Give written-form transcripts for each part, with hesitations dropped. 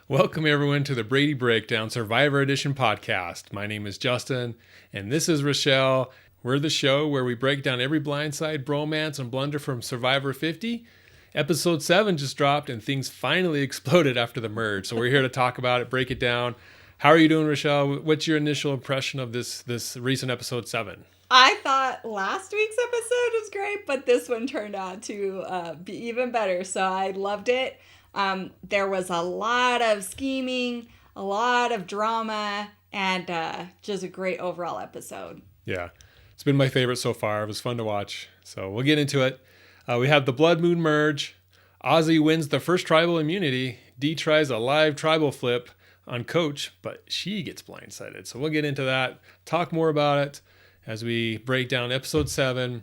Welcome everyone to the Brady Break Survivor Edition podcast. My name is Justin, and this is Rachelle. We're the show where we break down every Blindside, bromance, and blunder from Survivor 50. Episode 7 just dropped, and things finally exploded after the merge. So we're here to talk about it, break it down. How are you doing, Rachelle? What's your initial impression of this recent episode 7? I thought last week's episode was great, but this one turned out to be even better. So I loved it. There was a lot of scheming, a lot of drama, and just a great overall episode. Yeah, it's been my favorite so far. It was fun to watch. So we'll get into it. We have the Blood Moon merge. Azie wins the first tribal immunity. Dee tries a live tribal flip on Coach, but she gets blindsided. So we'll get into that, talk more about it as we break down episode 7.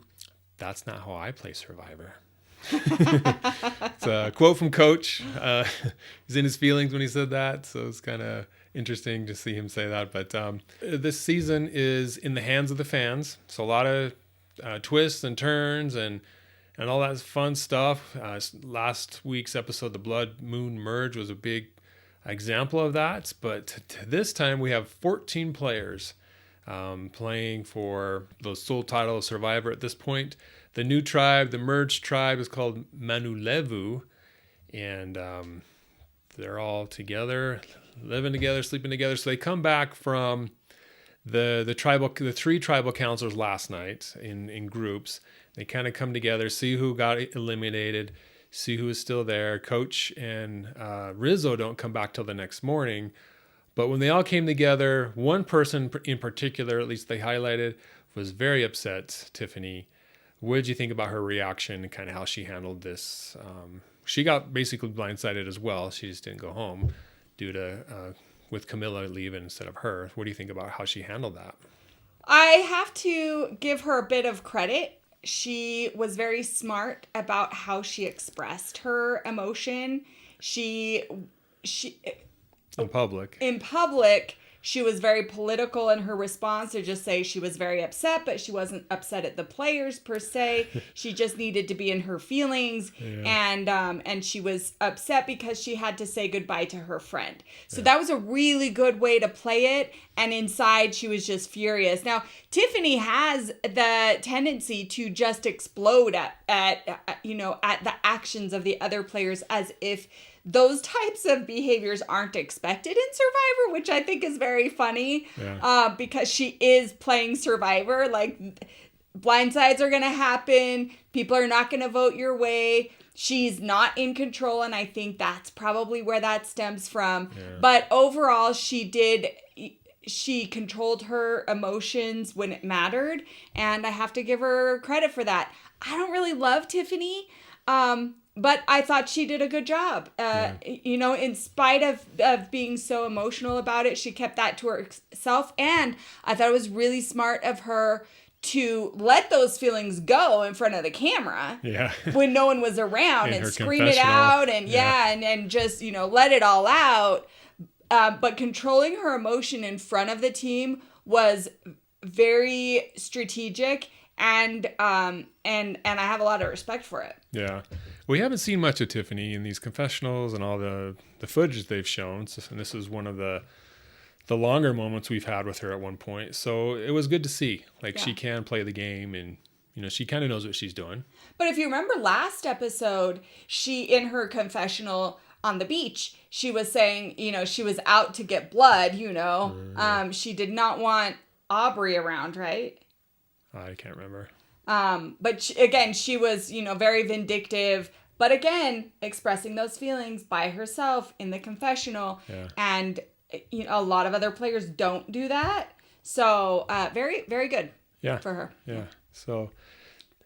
That's not how I play Survivor. It's a quote from Coach. He's in his feelings when he said that, so it's kind of interesting to see him say that. But this season is in the hands of the fans, so a lot of twists and turns and all that fun stuff. Last week's episode, the Blood Moon merge, was a big example of that. But this time we have 14 players playing for the sole title of Survivor at this point. The new tribe, the merged tribe, is called Manu Levu, and they're all together, living together, sleeping together. So they come back from the three tribal councils last night in groups. They kind of come together, see who got eliminated, see who is still there. Coach and Rizzo don't come back till the next morning. But when they all came together, one person in particular, at least they highlighted, was very upset, Tiffany. What did you think about her reaction and kind of how she handled this? She got basically blindsided as well. She just didn't go home due to with Camilla leaving instead of her. What do you think about how she handled that? I have to give her a bit of credit. She was very smart about how she expressed her emotion. She In public, she was very political in her response to just say she was very upset, but she wasn't upset at the players per se. She just needed to be in her feelings, and she was upset because she had to say goodbye to her friend. So that was a really good way to play it. And inside, she was just furious. Now, Tiffany has the tendency to just explode at the actions of the other players, as if those types of behaviors aren't expected in Survivor, which I think is very funny because she is playing Survivor. Like, blindsides are going to happen. People are not going to vote your way. She's not in control, and I think that's probably where that stems from. Yeah. But overall, she controlled her emotions when it mattered, and I have to give her credit for that. I don't really love Tiffany, but I thought she did a good job. In spite of being so emotional about it, she kept that to herself. And I thought it was really smart of her to let those feelings go in front of the camera when no one was around and scream it out and and just, let it all out. But controlling her emotion in front of the team was very strategic, and I have a lot of respect for it. Yeah. We haven't seen much of Tiffany in these confessionals and all the footage they've shown. And this is one of the longer moments we've had with her at one point. So it was good to see. She can play the game, and, she kind of knows what she's doing. But if you remember last episode, she, in her confessional on the beach, she was saying, she was out to get blood, She did not want Aubry around, right? I can't remember. But she was, very vindictive, but again, expressing those feelings by herself in the confessional. Yeah. And, a lot of other players don't do that. So, very, very good for her. Yeah. So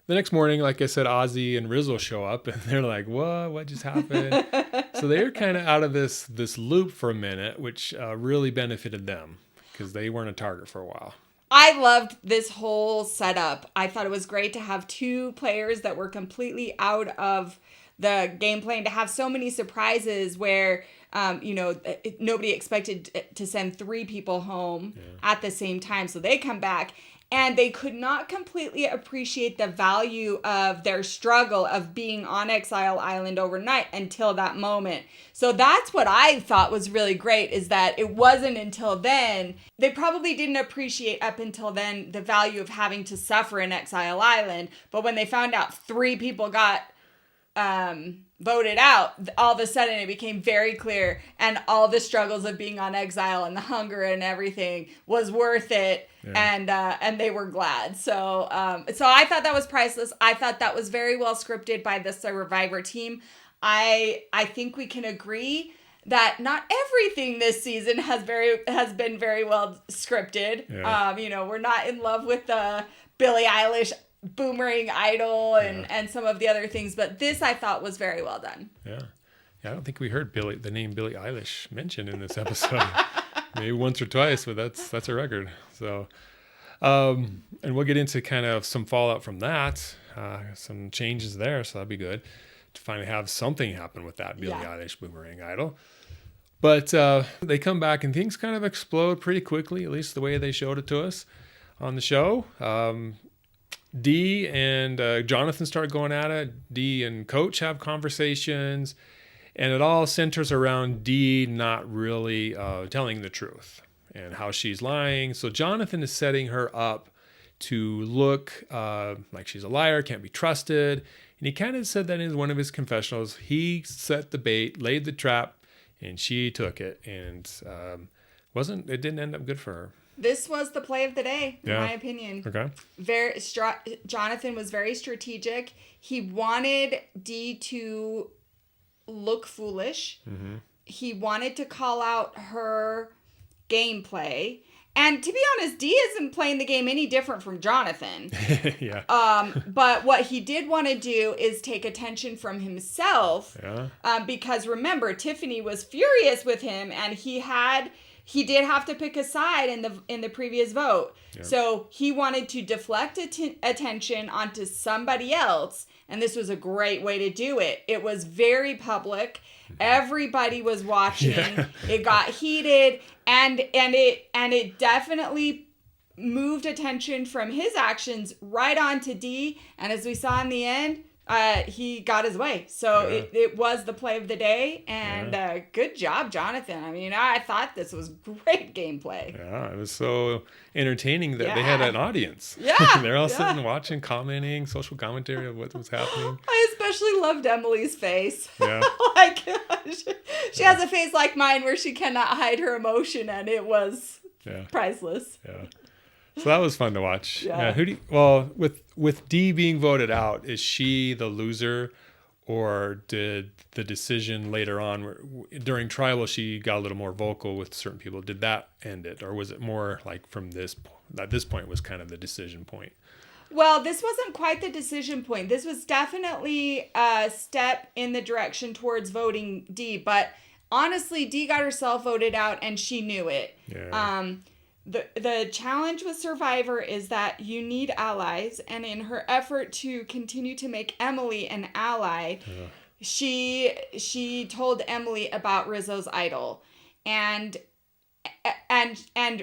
the next morning, like I said, Azie and Rizzo show up, and they're like, what just happened? So they're kind of out of this loop for a minute, which really benefited them because they weren't a target for a while. I loved this whole setup. I thought it was great to have two players that were completely out of the gameplay and to have so many surprises where, nobody expected to send 3 people home at the same time. So they come back And they could not completely appreciate the value of their struggle of being on Exile Island overnight until that moment. So that's what I thought was really great, is that it wasn't until then, they probably didn't appreciate up until then the value of having to suffer in Exile Island. But when they found out 3 people got voted out, all of a sudden it became very clear, and all the struggles of being on exile and the hunger and everything was worth it. Yeah. And they were glad. So I thought that was priceless. I thought that was very well scripted by the Survivor team. I think we can agree that not everything this season has been very well scripted. Yeah. We're not in love with the Billie Eilish Boomerang Idol and some of the other things, but this I thought was very well done. Yeah, I don't think we heard the name Billie Eilish mentioned in this episode. Maybe once or twice, but that's a record. So, and we'll get into kind of some fallout from that, some changes there. So that'd be good to finally have something happen with that Billie Eilish Boomerang Idol. But they come back and things kind of explode pretty quickly, at least the way they showed it to us on the show. Dee and Jonathan start going at it. Dee and Coach have conversations, and it all centers around Dee not really telling the truth and how she's lying. So Jonathan is setting her up to look like she's a liar, can't be trusted. And he kind of said that in one of his confessionals. He set the bait, laid the trap, and she took it. And it didn't end up good for her. This was the play of the day, in my opinion. Okay. Jonathan was very strategic. He wanted Dee to look foolish. Mm-hmm. He wanted to call out her gameplay. And to be honest, Dee isn't playing the game any different from Jonathan. Yeah. But what he did want to do is take attention from himself. Yeah. Because remember, Tiffany was furious with him, and he did have to pick a side in the previous vote. Yep. So he wanted to deflect attention onto somebody else, and this was a great way to do it. It was very public. Everybody was watching. Yeah. It got heated, and it definitely moved attention from his actions right on to Dee. And as we saw in the end, he got his way. So it was the play of the day, and good job, Jonathan. I mean, I thought this was great gameplay. Yeah, it was so entertaining that they had an audience. Yeah. They're all sitting, watching, commenting, social commentary of what was happening. I especially loved Emily's face. Yeah. She has a face like mine where she cannot hide her emotion, and it was priceless. Yeah. So that was fun to watch. Yeah. With Dee being voted out, is she the loser, or did the decision later on during tribal she got a little more vocal with certain people? Did that end it, or was it more like from at this point was kind of the decision point? Well, this wasn't quite the decision point. This was definitely a step in the direction towards voting Dee, but honestly, Dee got herself voted out, and she knew it. Yeah. The challenge with Survivor is that you need allies, and in her effort to continue to make Emily an ally, she told Emily about Rizzo's idol, and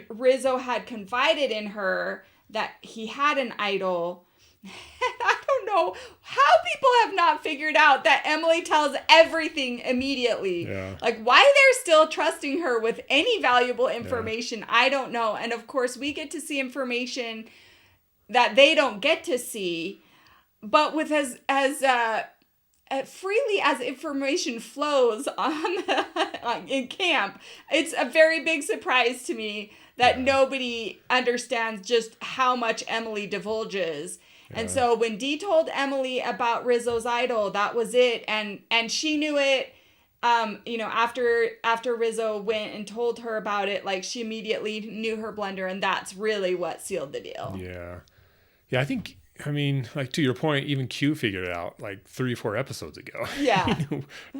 Rizzo had confided in her that he had an idol. And I don't know how people have not figured out that Emily tells everything immediately. Yeah. Like, why they're still trusting her with any valuable information, I don't know. And of course, we get to see information that they don't get to see. But with as freely as information flows in camp, it's a very big surprise to me that nobody understands just how much Emily divulges. Yeah. And so when Dee told Emily about Rizzo's idol, that was it. And she knew it, after Rizzo went and told her about it, like, she immediately knew her blunder, and that's really what sealed the deal. Yeah. Yeah, I mean, like, to your point, even Q figured it out like 3 or 4 episodes ago. Yeah.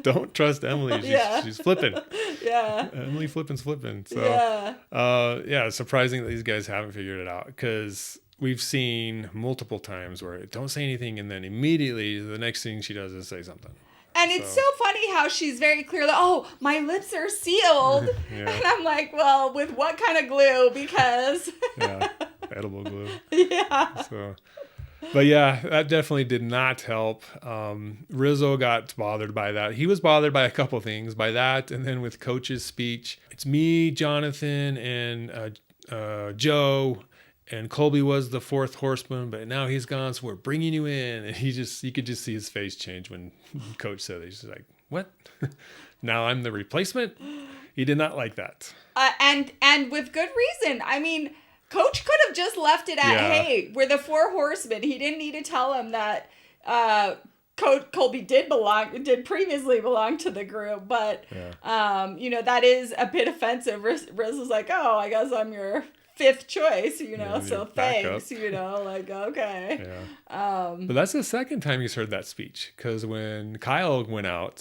Don't trust Emily. She's flipping. Yeah. Emily flipping. So, it's surprising that these guys haven't figured it out, because we've seen multiple times where don't say anything, and then immediately the next thing she does is say something. And it's so funny how she's very clear, like, oh, my lips are sealed. And I'm like, well, with what kind of glue? Because... edible glue. Yeah. So, but yeah, that definitely did not help. Rizzo got bothered by that. He was bothered by a couple things, by that, and then with Coach's speech. It's me, Jonathan, and Joe, and Colby was the fourth horseman, but now he's gone, so we're bringing you in. And you could just see his face change when Coach said it. He's just like, what? Now I'm the replacement? He did not like that. And with good reason. I mean, Coach could have just left it at, hey, we're the four horsemen. He didn't need to tell him that Colby did previously belong to the group, but that is a bit offensive. Riz was like, oh, I guess I'm your fifth choice, so thanks, okay. Yeah. But that's the second time he's heard that speech, because when Kyle went out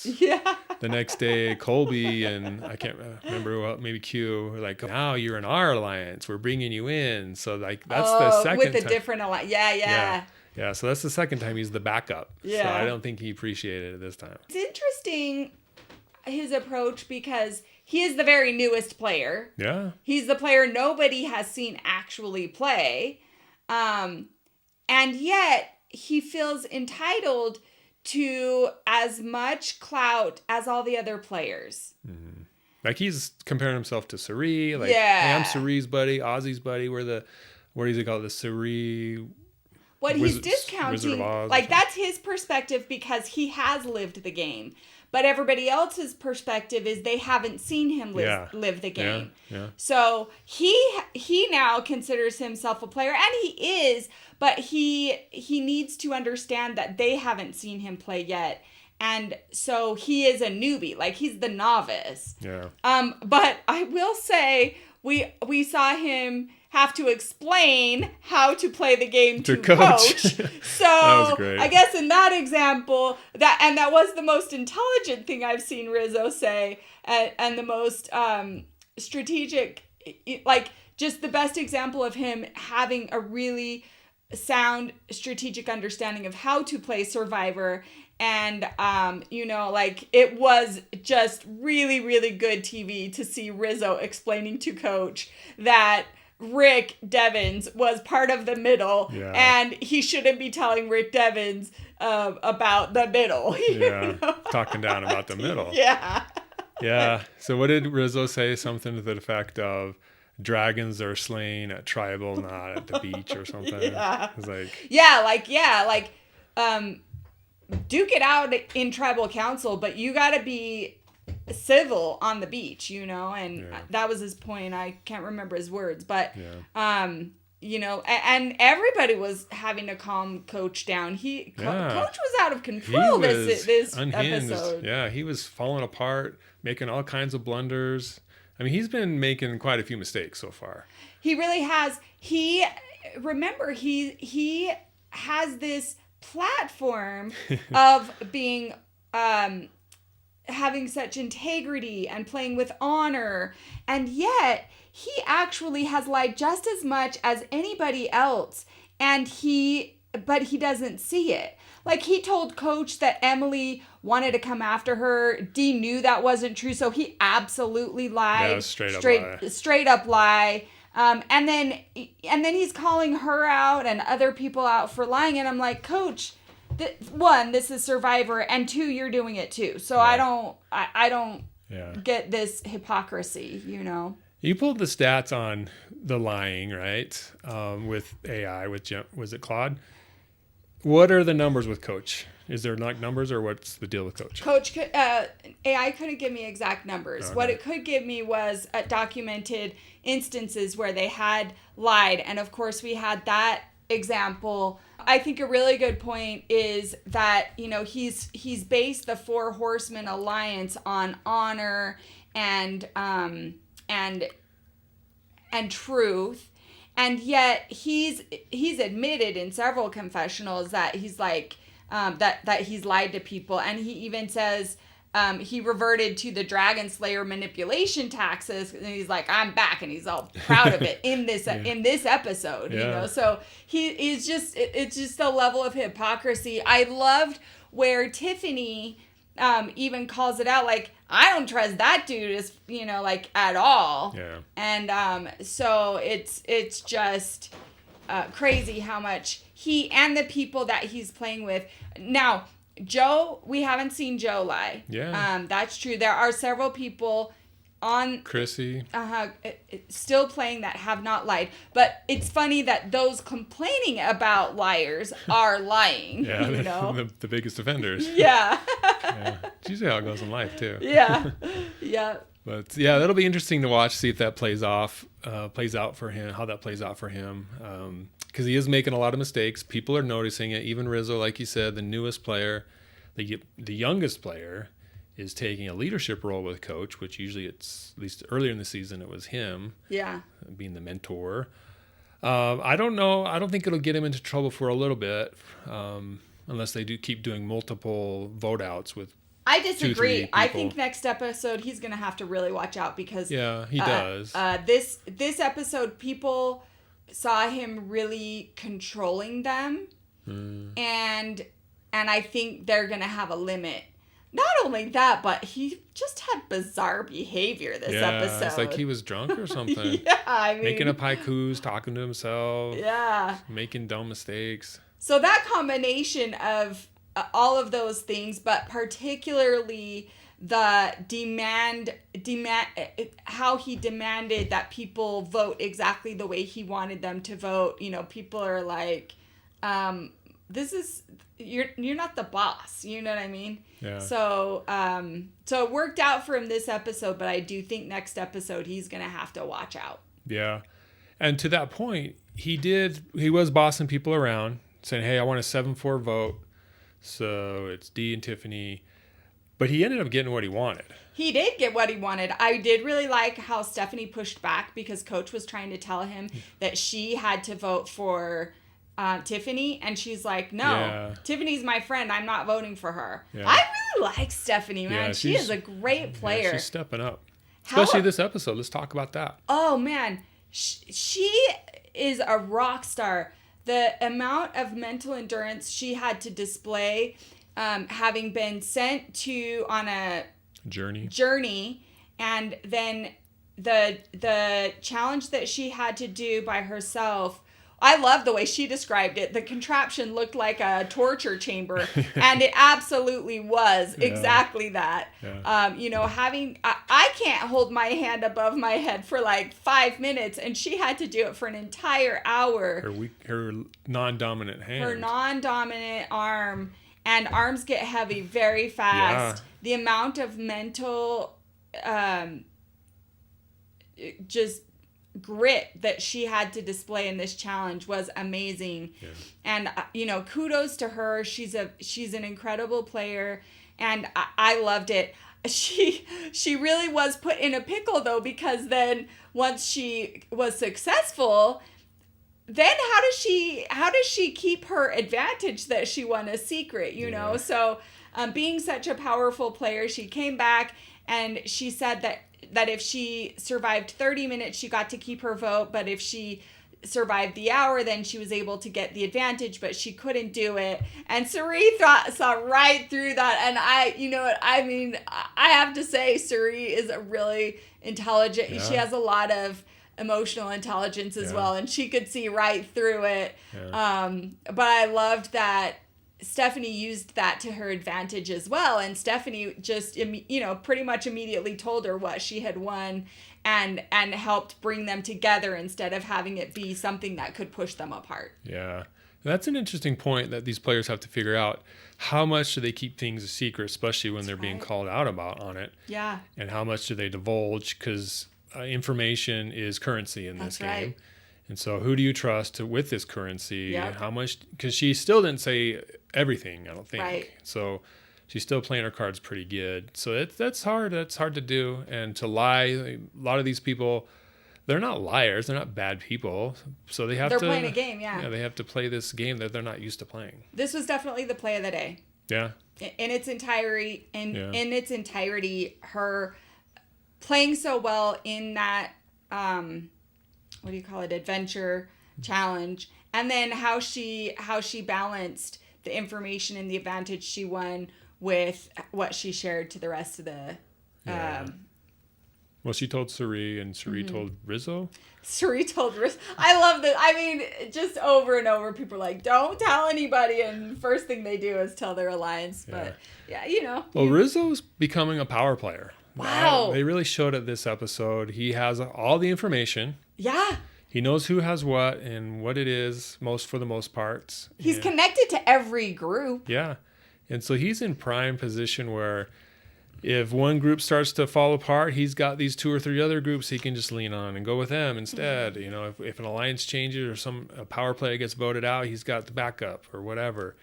the next day, Colby and I can't remember, maybe Q were like, now you're in our alliance, we're bringing you in. So like that's the second with the time. different alliance. Yeah, so that's the second time he's the backup. So I don't think he appreciated it this time. It's interesting, his approach, because he is the very newest player. Yeah. He's the player nobody has seen actually play. And yet he feels entitled to as much clout as all the other players. Mm-hmm. Like he's comparing himself to Suri. Like, hey, I'm Suri's buddy, Ozzy's buddy. What does he call it? The Suri... What he's discounting, like that's his perspective because he has lived the game. But everybody else's perspective is they haven't seen him live the game. Yeah. So he now considers himself a player, and he is, but he needs to understand that they haven't seen him play yet. And so he is a newbie, like he's the novice. Yeah. But I will say we saw him have to explain how to play the game to coach. So that was great. I guess in that example, that was the most intelligent thing I've seen Rizzo say, and the most strategic, like just the best example of him having a really sound strategic understanding of how to play Survivor. And, like it was just really, really good TV to see Rizzo explaining to Coach that Rick Devens was part of the middle, and he shouldn't be telling Rick Devens about the middle. Talking down about the middle. Yeah. So what did Rizzo say? Something to the effect of, dragons are slain at tribal, not at the beach or something. Yeah. It's like, duke it out in tribal council, but you gotta be civil on the beach, and that was his point. I can't remember his words, but and everybody was having to calm Coach down. Coach was out of control this unhinged. episode. Yeah, he was falling apart, making all kinds of blunders. I mean, he's been making quite a few mistakes so far. He really has. He has this platform of being having such integrity and playing with honor, and yet he actually has lied just as much as anybody else, but he doesn't see it. Like, he told Coach that Emily wanted to come after her. Dee knew that wasn't true, so he absolutely lied. Yeah, straight up lie. And then he's calling her out and other people out for lying, and I'm like, Coach, one, this is Survivor, and two, you're doing it too. So I don't get this hypocrisy, You pulled the stats on the lying, right? With AI, was it Claude? What are the numbers with Coach? Is there like numbers, or what's the deal with Coach? AI couldn't give me exact numbers. Okay. What it could give me was documented instances where they had lied, and of course we had that example. I think a really good point is that he's based the Four Horsemen alliance on honor and truth, and yet he's admitted in several confessionals that he's like that he's lied to people, and he even says he reverted to the Dragon Slayer manipulation taxes, and he's like, I'm back, and he's all proud of it in this episode. So it's just a level of hypocrisy. I loved where Tiffany even calls it out, like, I don't trust that dude at all. Yeah. And so it's just crazy how much he and the people that he's playing with. Now, Joe, we haven't seen Joe lie. Yeah. That's true. There are several people on Chrissy. Still playing that have not lied. But it's funny that those complaining about liars are lying. Yeah, you know? the biggest offenders. Yeah. Yeah. It's usually how it goes in life, too. Yeah. Yeah. But yeah, that'll be interesting to watch, see if that plays out for him, how that plays out for him. Because he is making a lot of mistakes. People are noticing it. Even Rizzo, like you said, the newest player, the youngest player, is taking a leadership role with coach, which usually it's, at least earlier in the season, it was him. Yeah. Being the mentor. I don't know. I don't think it'll get him into trouble for a little bit, unless they do keep doing multiple vote outs with. I disagree. I think next episode he's going to have to really watch out because yeah, he does. This episode, people saw him really controlling them, and I think they're going to have a limit. Not only that, but he just had bizarre behavior this episode. It's like he was drunk or something. Yeah, I mean, making up haikus, talking to himself. Yeah, making dumb mistakes. So that combination of all of those things, but particularly the demand how he demanded that people vote exactly the way he wanted them to vote. You know, people are like, this is, you're not the boss, you know what I mean? Yeah. So it worked out for him this episode, but I do think next episode he's gonna have to watch out. Yeah. And to that point, he was bossing people around, saying, hey, I want a 7-4 vote. So it's Dee and Tiffany. But he ended up getting what he wanted. He did get what he wanted. I did really like how Stephanie pushed back because Coach was trying to tell him that she had to vote for Tiffany. And she's like, no, Tiffany's my friend. I'm not voting for her. Yeah. I really like Stephanie, man. Yeah, she is a great player. Yeah, she's stepping up. Especially this episode. Let's talk about that. Oh, man. She is a rock star. The amount of mental endurance she had to display, having been sent on a journey, and then the challenge that she had to do by herself. I love the way she described it. The contraption looked like a torture chamber, and it absolutely was exactly that. Yeah. You know, I can't hold my hand above my head for like 5 minutes, and she had to do it for an entire hour. Her non-dominant hand. Her non-dominant arm, and arms get heavy very fast. Yeah. The amount of mental, just grit that she had to display in this challenge was amazing. Yeah. And you know, kudos to her. She's an incredible player, and I loved it. She really was put in a pickle though, because then once she was successful, then how does she keep her advantage that she won a secret, you know? So being such a powerful player, she came back and she said that if she survived 30 minutes, she got to keep her vote. But if she survived the hour, then she was able to get the advantage, but she couldn't do it. And Suri saw right through that. And I have to say, Suri is a really intelligent. Yeah. She has a lot of emotional intelligence as well. And she could see right through it. Yeah. But I loved that Stephanie used that to her advantage as well, and Stephanie just pretty much immediately told her what she had won and helped bring them together instead of having it be something that could push them apart. Yeah, that's an interesting point that these players have to figure out. How much do they keep things a secret, especially when they're being called out on it? Yeah. And how much do they divulge? Because information is currency in this game. Right. And so who do you trust with this currency? Yep. How much? Because she still didn't say everything, I don't think. Right. So she's still playing her cards pretty good. So that's hard. That's hard to do. And to lie, a lot of these people, they're not liars. They're not bad people. So they're playing a game, yeah. They have to play this game that they're not used to playing. This was definitely the play of the day. Yeah. In its entirety, in its entirety, her playing so well in that what do you call it, adventure challenge, and then how she balanced the information and the advantage she won with what she shared to the rest of the Well, she told Suri, and Suri told Rizzo. Suri told Rizzo. I love that. I mean, just over and over, people are like, don't tell anybody. And first thing they do is tell their alliance. But yeah, you know. Well, Rizzo's becoming a power player. Wow. They really showed it this episode. He has all the information. Yeah. He knows who has what and what it is for the most part. He's connected to every group. Yeah. And so he's in prime position where if one group starts to fall apart, he's got these 2 or 3 other groups he can just lean on and go with them instead. You know, if an alliance changes or a power player gets voted out, he's got the backup or whatever.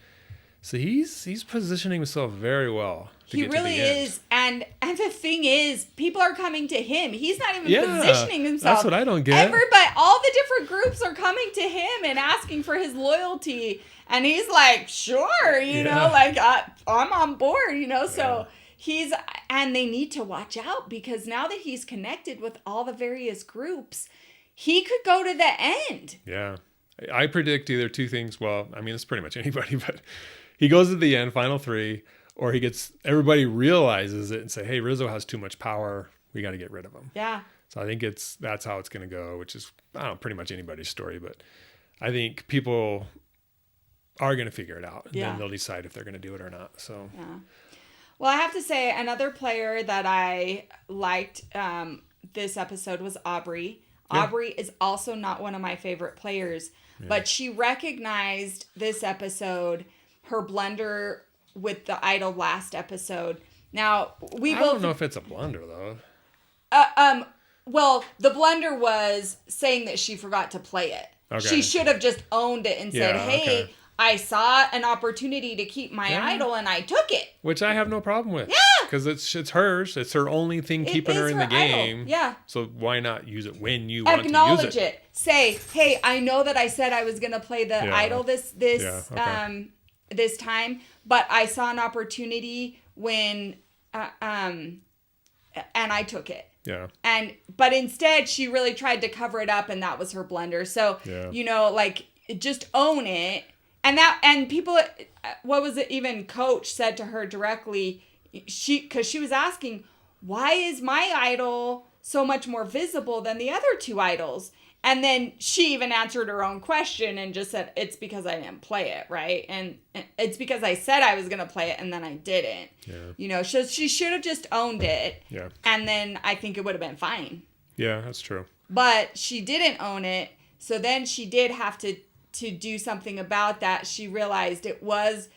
So he's positioning himself very well. He really is. And the thing is, people are coming to him. He's not even positioning himself. That's what I don't get. All the different groups are coming to him and asking for his loyalty. And he's like, sure, you know, like I'm on board, you know, so... And they need to watch out because now that he's connected with all the various groups, he could go to the end. Yeah. I predict either 2 things. Well, I mean, it's pretty much anybody, but he goes to the end, final 3, or everybody realizes it and say, hey, Rizzo has too much power. We got to get rid of him. Yeah. So I think that's how it's going to go, which is, I don't know, pretty much anybody's story, but I think people are going to figure it out and then they'll decide if they're going to do it or not. So, yeah. Well, I have to say another player that I liked this episode was Aubry. Yeah. Aubry is also not one of my favorite players, but she recognized this episode, her blunder with the idol last episode. Now, I don't know if it's a blunder, though. Well, the blunder was saying that she forgot to play it. Okay. She should have just owned it and said, hey... Okay. I saw an opportunity to keep my idol and I took it. Which I have no problem with. Yeah. Because it's hers. It's her only thing keeping her in the game. Idol. Yeah. So why not use it when you want to use it? Acknowledge it. Say, hey, I know that I said I was going to play the idol this time, but I saw an opportunity when and I took it. Yeah. But instead she really tried to cover it up and that was her blunder. So, you know, like just own it. And people, what was it? Even Coach said to her directly, because she was asking, why is my idol so much more visible than the other 2 idols? And then she even answered her own question and just said, it's because I didn't play it, right? And it's because I said I was going to play it and then I didn't. Yeah. You know, so she should have just owned it. Yeah. And then I think it would have been fine. Yeah, that's true. But she didn't own it. So then she did have to do something about that. She realized it was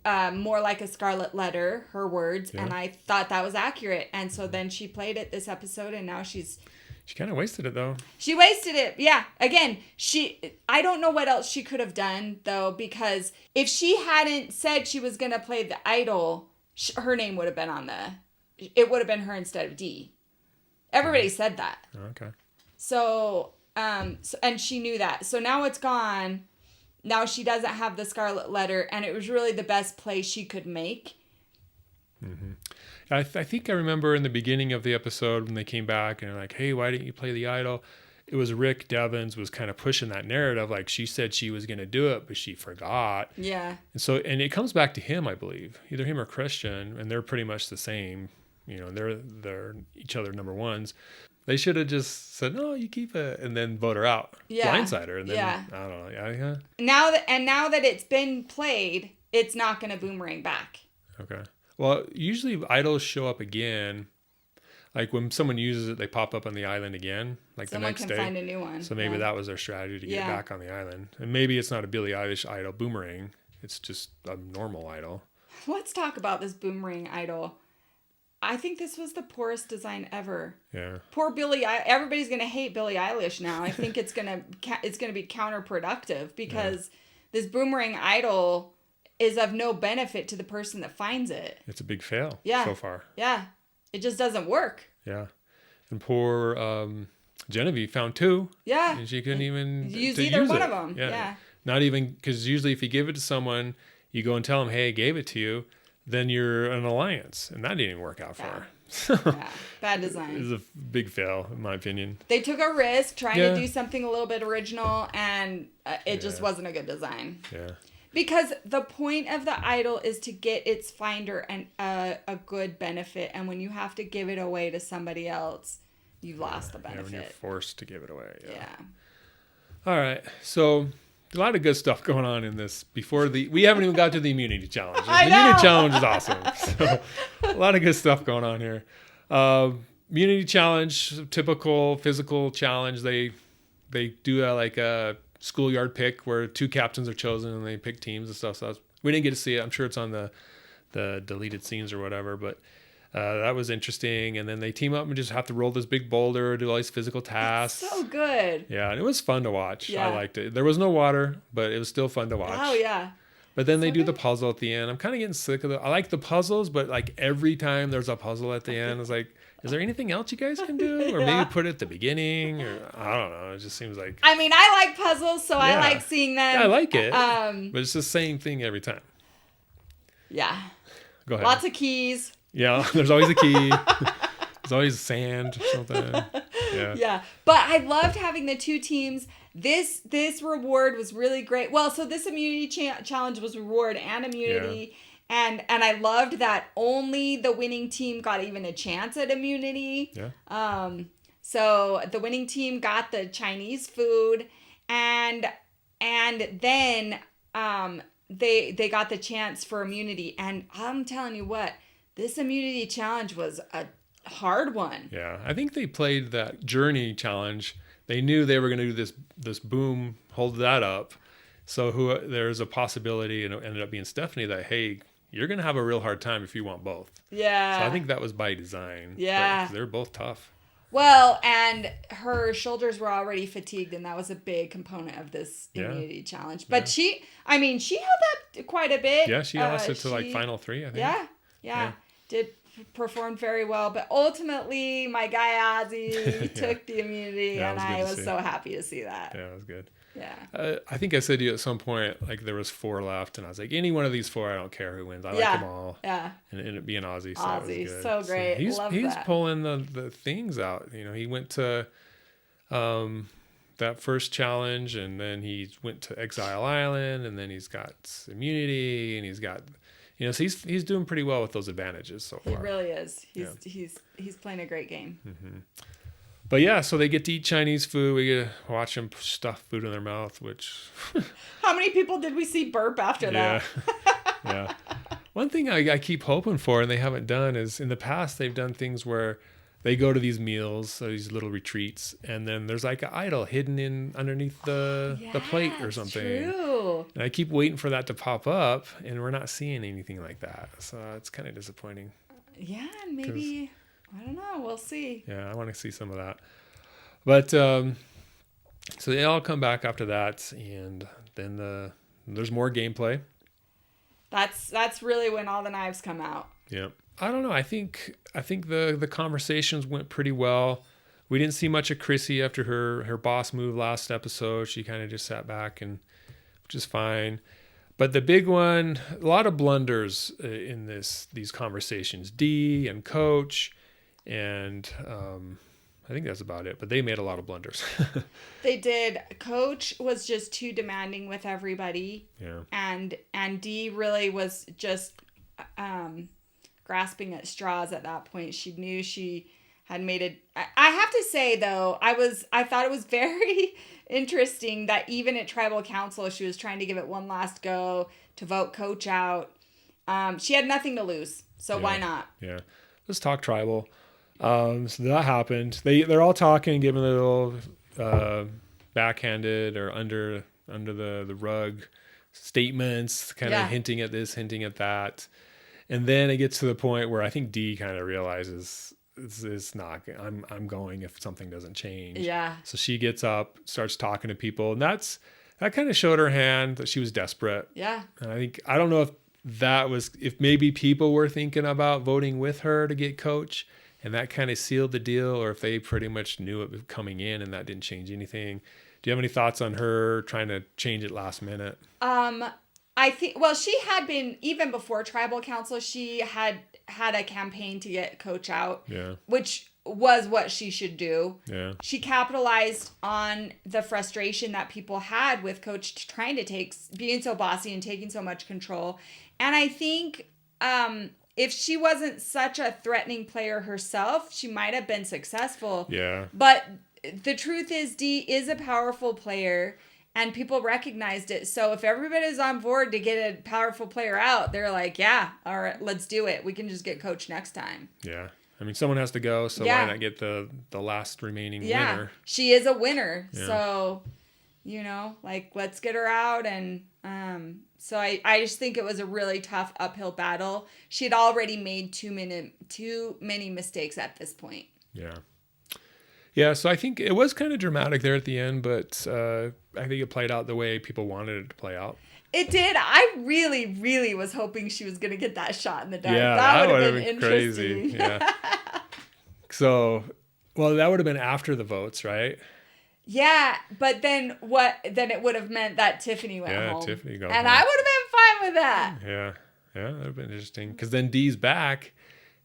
more like a scarlet letter, her words, and I thought that was accurate. And so then she played it this episode, and now she kind of wasted it, though. She wasted it, yeah. Again, I don't know what else she could have done, though, because if she hadn't said she was going to play the idol, her name would have been it would have been her instead of Dee. Everybody said that. Okay. So... and she knew that. So now it's gone. Now she doesn't have the scarlet letter, and it was really the best play she could make. Mm-hmm. I think I remember in the beginning of the episode when they came back and they're like, hey, why didn't you play the idol? It was Rick Devens was kind of pushing that narrative. Like she said she was going to do it, but she forgot. Yeah. And it comes back to him, I believe. Either him or Christian, and they're pretty much the same. You know, they're each other number ones. They should have just said, no, you keep it, and then vote her out. Yeah. Blindside her. And then, I don't know. Yeah. Now that it's been played, it's not going to boomerang back. Okay. Well, usually idols show up again. Like when someone uses it, they pop up on the island again, like the next day. Someone can find a new one. So maybe that was their strategy to get back on the island. And maybe it's not a Billie Eilish idol, Boomerang. It's just a normal idol. Let's talk about this Boomerang idol. I think this was the poorest design ever. Yeah. Poor Billie. Everybody's gonna hate Billie Eilish now. I think it's gonna be counterproductive because this Boomerang idol is of no benefit to the person that finds it. It's a big fail. So far. Yeah. It just doesn't work. Yeah. And poor Genevieve found 2. Yeah. And she couldn't even use either one of them. Yeah. Not even because usually if you give it to someone, you go and tell them, hey, I gave it to you. Then you're an alliance. And that didn't even work out for her. Yeah. Bad design. It was a big fail, in my opinion. They took a risk trying to do something a little bit original, and it just wasn't a good design. Yeah. Because the point of the idol is to get its finder a good benefit. And when you have to give it away to somebody else, you lost the benefit. When you're forced to give it away. Yeah. All right. So a lot of good stuff going on in this. We haven't even got to the immunity challenge. The immunity challenge is awesome. So a lot of good stuff going on here. Immunity challenge, typical physical challenge. They do a schoolyard pick where 2 captains are chosen and they pick teams and stuff. So we didn't get to see it. I'm sure it's on the deleted scenes or whatever, but that was interesting. And then they team up and just have to roll this big boulder, do all these physical tasks. It's so good. Yeah, and it was fun to watch. Yeah. I liked it. There was no water, but it was still fun to watch. Oh, yeah. But then they do the puzzle at the end. I'm kind of getting sick of it. I like the puzzles, but like every time there's a puzzle at the end, it's like, is there anything else you guys can do? Or maybe put it at the beginning? Or I don't know. It just seems like... I mean, I like puzzles, so I like seeing them. Yeah, I like it. But it's the same thing every time. Yeah. Go ahead. Lots of keys. Yeah, there's always a key. There's always sand or something. Yeah. Yeah. But I loved having the 2 teams. This reward was really great. Well, so this immunity challenge was reward and immunity. Yeah. And I loved that only the winning team got even a chance at immunity. Yeah. So the winning team got the Chinese food, and then they got the chance for immunity. And I'm telling you what, this immunity challenge was a hard one. Yeah, I think they played that journey challenge. They knew they were going to do this boom, hold that up. So there's a possibility, and it ended up being Stephanie, that, hey, you're going to have a real hard time if you want both. Yeah. So I think that was by design. Yeah. They're both tough. Well, and her shoulders were already fatigued, and that was a big component of this immunity challenge. But she held up quite a bit. Yeah, she lasted to like final 3, I think. Yeah. Did perform very well. But ultimately, my guy Ozzy took the immunity, and I was so happy to see that. Yeah, it was good. Yeah. I think I said to you at some point, like there was 4 left, and I was like, any one of these 4, I don't care who wins. I like them all. Yeah. And it ended up being Ozzy. So Ozzy, it was good. so great. So he's pulling the things out. You know, he went to that first challenge, and then he went to Exile Island, and then he's got immunity, and he's got, so he's doing pretty well with those advantages so far. He really is. He's playing a great game. Mm-hmm. But yeah, so they get to eat Chinese food. We get to watch them stuff food in their mouth, which... How many people did we see burp after that? Yeah. One thing I keep hoping for, and they haven't done, is in the past they've done things where they go to these meals, so these little retreats, and then there's like an idol hidden underneath the plate or something. True. And I keep waiting for that to pop up, and we're not seeing anything like that. So it's kind of disappointing. Yeah, maybe... I don't know. We'll see. Yeah, I want to see some of that. But so they all come back after that, and then there's more gameplay. That's really when all the knives come out. Yeah. I don't know. I think the conversations went pretty well. We didn't see much of Chrissy after her boss move last episode. She kind of just sat back, which is fine. But the big one, a lot of blunders in these conversations. Dee and Coach. And I think that's about it. But they made a lot of blunders. They did. Coach was just too demanding with everybody. Yeah. And Dee really was just grasping at straws at that point. She knew she had made it. I have to say, though, I thought it was very interesting that even at Tribal Council, she was trying to give it one last go to vote Coach out. She had nothing to lose. So why not? Yeah. Let's talk Tribal. So that happened. They're all talking, giving a little backhanded or under the rug statements, kind of hinting at this, hinting at that. And then it gets to the point where I think Dee kind of realizes it's not. I'm going if something doesn't change. Yeah. So she gets up, starts talking to people, and that kind of showed her hand that she was desperate. Yeah. And I don't know if maybe people were thinking about voting with her to get Coach. And that kind of sealed the deal, or if they pretty much knew it was coming in and that didn't change anything. Do you have any thoughts on her trying to change it last minute? I think, well, she had been, even before Tribal Council, she had a campaign to get Coach out. Yeah. Which was what she should do. Yeah. She capitalized on the frustration that people had with Coach trying to being so bossy and taking so much control. And I think if she wasn't such a threatening player herself, she might have been successful. Yeah. But the truth is, Dee is a powerful player, and people recognized it. So if everybody's on board to get a powerful player out, they're like, yeah, all right, let's do it. We can just get Coach next time. Yeah. I mean, someone has to go, so why not get the last remaining winner? She is a winner. Yeah. So, let's get her out. And so I just think it was a really tough uphill battle. She had already made too many mistakes at this point. Yeah. Yeah, so I think it was kind of dramatic there at the end, but I think it played out the way people wanted it to play out. It did. I really, really was hoping she was going to get that shot in the dark. Yeah, that would have been crazy. interesting. Yeah. So, well, that would have been after the votes, right? Yeah, but then what? Then it would have meant that Tiffany went home. Yeah, Tiffany goes and home. I would have been fine with that. Yeah, that would have been interesting. Because then Dee's back.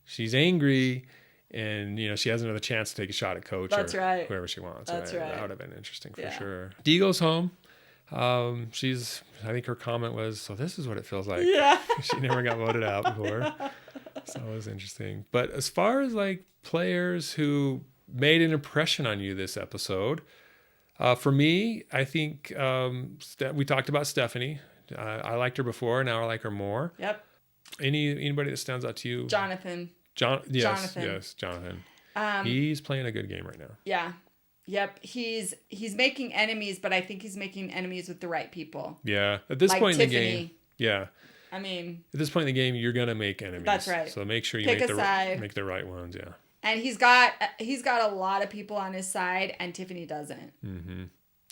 She's angry. And, she has another chance to take a shot at Coach That's or right. whoever she wants. That's right. That would have been interesting for Yeah. sure. Dee goes home. I think her comment was, so this is what it feels like. Yeah. She never got voted out before. So it was interesting. But as far as players who made an impression on you this episode, for me, I think we talked about Stephanie. I liked her before. Now I like her more. Yep. Anybody that stands out to you? Jonathan. Jonathan. He's playing a good game right now. Yeah. Yep. He's making enemies, but I think he's making enemies with the right people. Yeah. At this point Tiffany. In the game. Yeah. I mean. At this point in the game, you're gonna make enemies. That's right. So make sure you make the right ones. Yeah. And he's got a lot of people on his side, and Tiffany doesn't. Mm-hmm.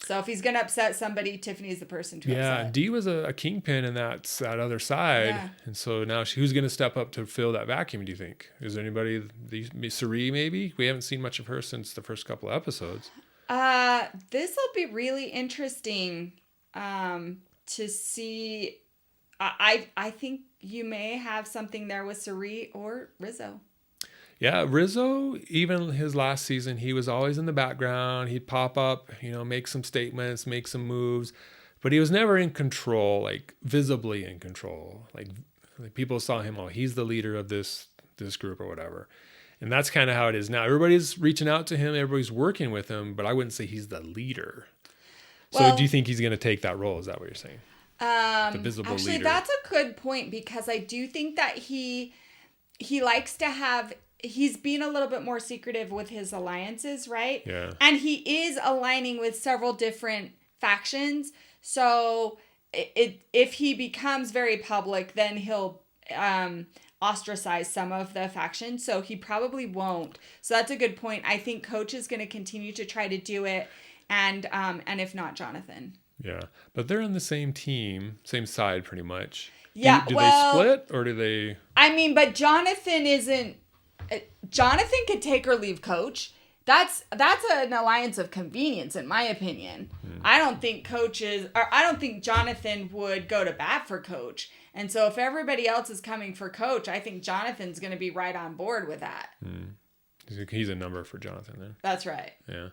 So if he's gonna upset somebody, Tiffany's the person to upset. Yeah, Dee was a kingpin in that other side, and so now who's going to step up to fill that vacuum? Do you think? Is there anybody? Sari maybe? We haven't seen much of her since the first couple of episodes. This will be really interesting to see. I think you may have something there with Sari or Rizzo. Yeah, Rizzo, even his last season, he was always in the background. He'd pop up, make some statements, make some moves, but he was never in control, visibly in control. Like people saw him, he's the leader of this group or whatever. And that's kind of how it is now. Everybody's reaching out to him, everybody's working with him, but I wouldn't say he's the leader. So do you think he's going to take that role? Is that what you're saying? The visible leader. Actually, that's a good point, because I do think that he likes to have... He's being a little bit more secretive with his alliances, right? Yeah. And he is aligning with several different factions. So if he becomes very public, then he'll ostracize some of the factions. So he probably won't. So that's a good point. I think Coach is going to continue to try to do it. And if not, Jonathan. Yeah. But they're on the same team, same side pretty much. Yeah. Do they split or do they... I mean, but Jonathan isn't... Jonathan could take or leave Coach. That's an alliance of convenience, in my opinion. I don't think Jonathan would go to bat for Coach. And so if everybody else is coming for Coach, I think Jonathan's going to be right on board with that. He's a number for Jonathan then. That's right. Yeah.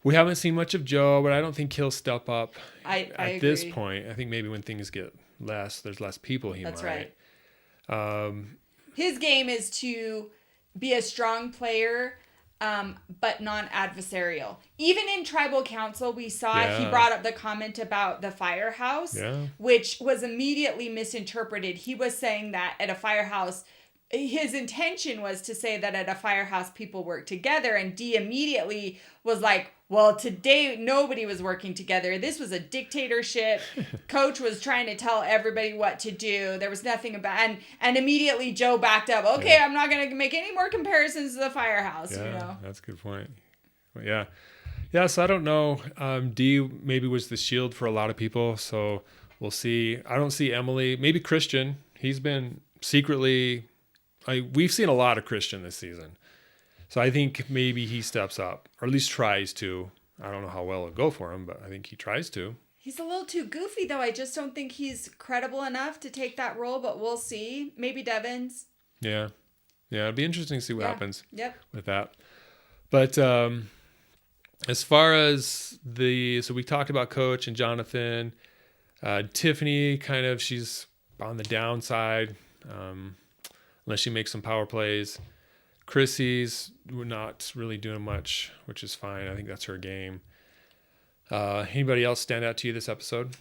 We haven't seen much of Joe, but I don't think he'll step up at this point. I think maybe when things get there's less people, That's might. Right. His game is to be a strong player, but non-adversarial. Even in Tribal Council, we saw he brought up the comment about the firehouse, which was immediately misinterpreted. He was saying that at a firehouse, his intention was to say that at a firehouse, people work together. And Dee immediately was like, well, today nobody was working together. This was a dictatorship. Coach was trying to tell everybody what to do. There was nothing about, and immediately Joe backed up. Okay, I'm not going to make any more comparisons to the firehouse. Yeah, that's a good point. But yeah. So I don't know. Dee maybe was the shield for a lot of people. So we'll see. I don't see Emily. Maybe Christian. He's been secretly. We've seen a lot of Christian this season. So I think maybe he steps up, or at least tries to. I don't know how well it'll go for him, but I think he tries to. He's a little too goofy, though. I just don't think he's credible enough to take that role, but we'll see. Maybe Devins. Yeah. Yeah, it'd be interesting to see what happens with that. But as far as so we talked about Coach and Jonathan. Tiffany, kind of, she's on the downside, unless she makes some power plays. Chrissy's not really doing much, which is fine. I think that's her game. Anybody else stand out to you this episode?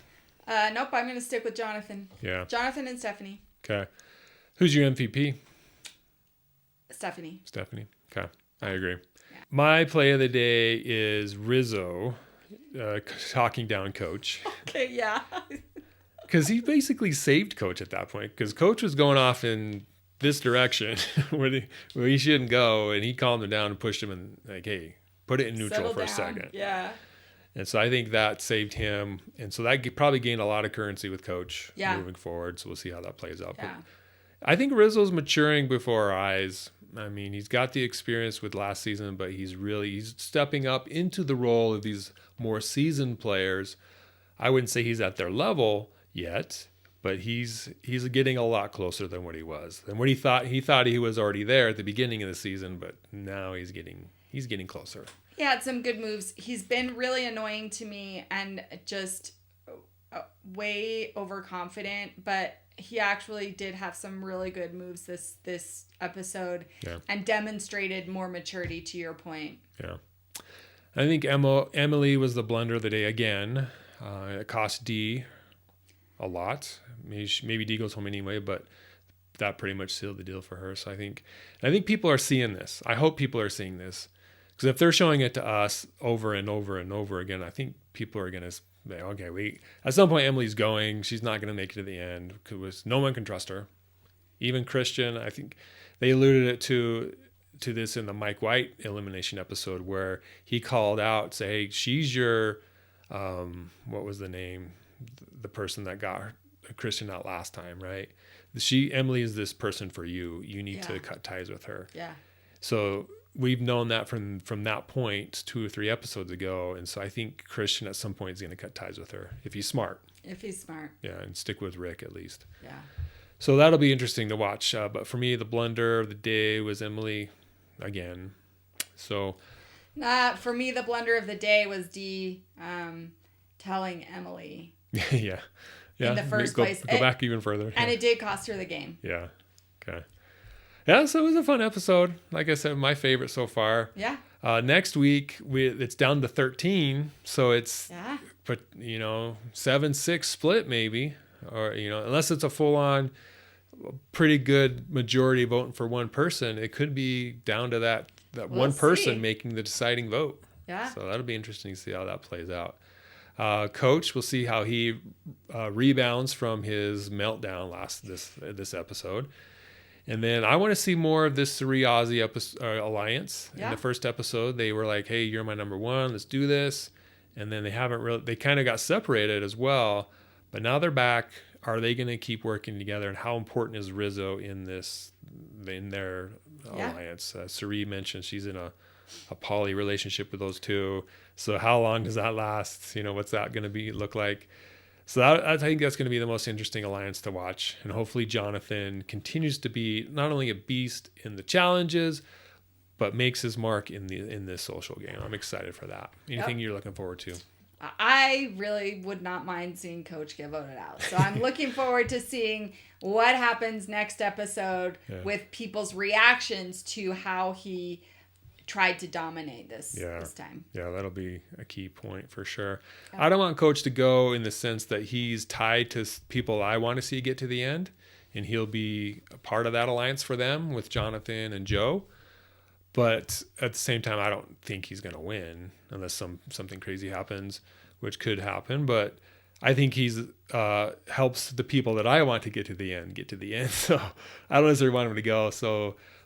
Nope, I'm going to stick with Jonathan. Yeah. Jonathan and Stephanie. Okay. Who's your MVP? Stephanie. Okay. I agree. Yeah. My play of the day is Rizzo talking down Coach. Okay, yeah. Because he basically saved Coach at that point. Because Coach was going off in this direction where he shouldn't go, and he calmed him down and pushed him in, like, hey, put it in neutral Settle for down. a second. Yeah. And so I think that saved him. And so that probably gained a lot of currency with Coach moving forward. So we'll see how that plays out. Yeah. But I think Rizzo's maturing before our eyes. I mean, he's got the experience with last season, but he's stepping up into the role of these more seasoned players. I wouldn't say he's at their level yet, but he's getting a lot closer than what he was. And what he thought he was already there at the beginning of the season, but now he's getting closer. He had some good moves. He's been really annoying to me and just way overconfident, but he actually did have some really good moves this episode and demonstrated more maturity, to your point. Yeah. I think Emily was the blunder of the day again. It cost Dee a lot. Maybe Dee goes home anyway, but that pretty much sealed the deal for her. So I think people are seeing this. I hope people are seeing this. Because if they're showing it to us over and over and over again, I think people are going to say, okay, at some point Emily's going. She's not going to make it to the end because no one can trust her. Even Christian, I think they alluded it to this in the Mike White elimination episode where he called out, say, hey, she's your, what was the name? The person that got Christian out last time, right? Emily is this person for you. You need to cut ties with her. Yeah. So we've known that from that point 2 or 3 episodes ago. And so I think Christian at some point is going to cut ties with her if he's smart. Yeah, and stick with Rick at least. Yeah. So that'll be interesting to watch. But for me, the blunder of the day was Emily again. So for me, the blunder of the day was Dee telling Emily. Yeah. In the first place. Go back even further. And it did cost her the game. Yeah. Okay. Yeah, so it was a fun episode. Like I said, my favorite so far. Yeah. Next week, it's down to 13. So it's, but 7-6 split maybe. Or, unless it's a full-on pretty good majority voting for one person, it could be down to that one person making the deciding vote. Yeah. So that'll be interesting to see how that plays out. Coach, we'll see how he rebounds from his meltdown this episode. And then I want to see more of this Azie alliance. Yeah. In the first episode, they were like, hey, you're my number one. Let's do this. And then they kind of got separated as well. But now they're back. Are they going to keep working together? And how important is Rizzo in their alliance? Suri mentioned she's in a poly relationship with those two. So how long does that last? What's that going to look like? So I think that's going to be the most interesting alliance to watch. And hopefully Jonathan continues to be not only a beast in the challenges, but makes his mark in this social game. I'm excited for that. Anything you're looking forward to? I really would not mind seeing Coach get voted out. So I'm looking forward to seeing what happens next episode with people's reactions to how he tried to dominate this time. Yeah, that'll be a key point for sure. Yeah. I don't want Coach to go in the sense that he's tied to people I want to see get to the end, and he'll be a part of that alliance for them with Jonathan and Joe. But at the same time, I don't think he's going to win unless something crazy happens, which could happen. But I think he's helps the people that I want to get to the end. So I don't necessarily want him to go.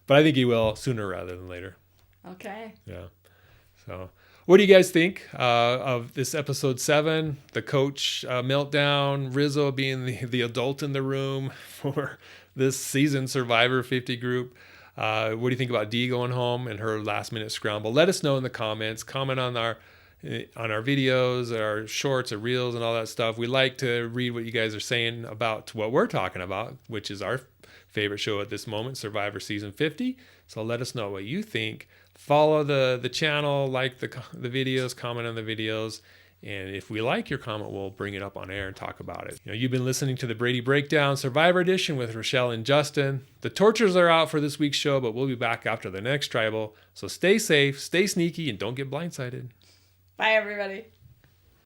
But I think he will sooner rather than later. Okay. Yeah. So what do you guys think of this episode 7, the Coach meltdown, Rizzo being the adult in the room for this season Survivor 50 group? What do you think about Dee going home and her last minute scramble? Let us know in the comments. Comment on our on our videos, our shorts, our reels, and all that stuff. We like to read what you guys are saying about what we're talking about, which is our favorite show at this moment, Survivor Season 50. So let us know what you think. Follow the channel, like the videos, comment on the videos. And if we like your comment, we'll bring it up on air and talk about it. You've been listening to the Brady Breakdown Survivor Edition with Rachelle and Justin. The tortures are out for this week's show, but we'll be back after the next tribal. So stay safe, stay sneaky, and don't get blindsided. Bye, everybody.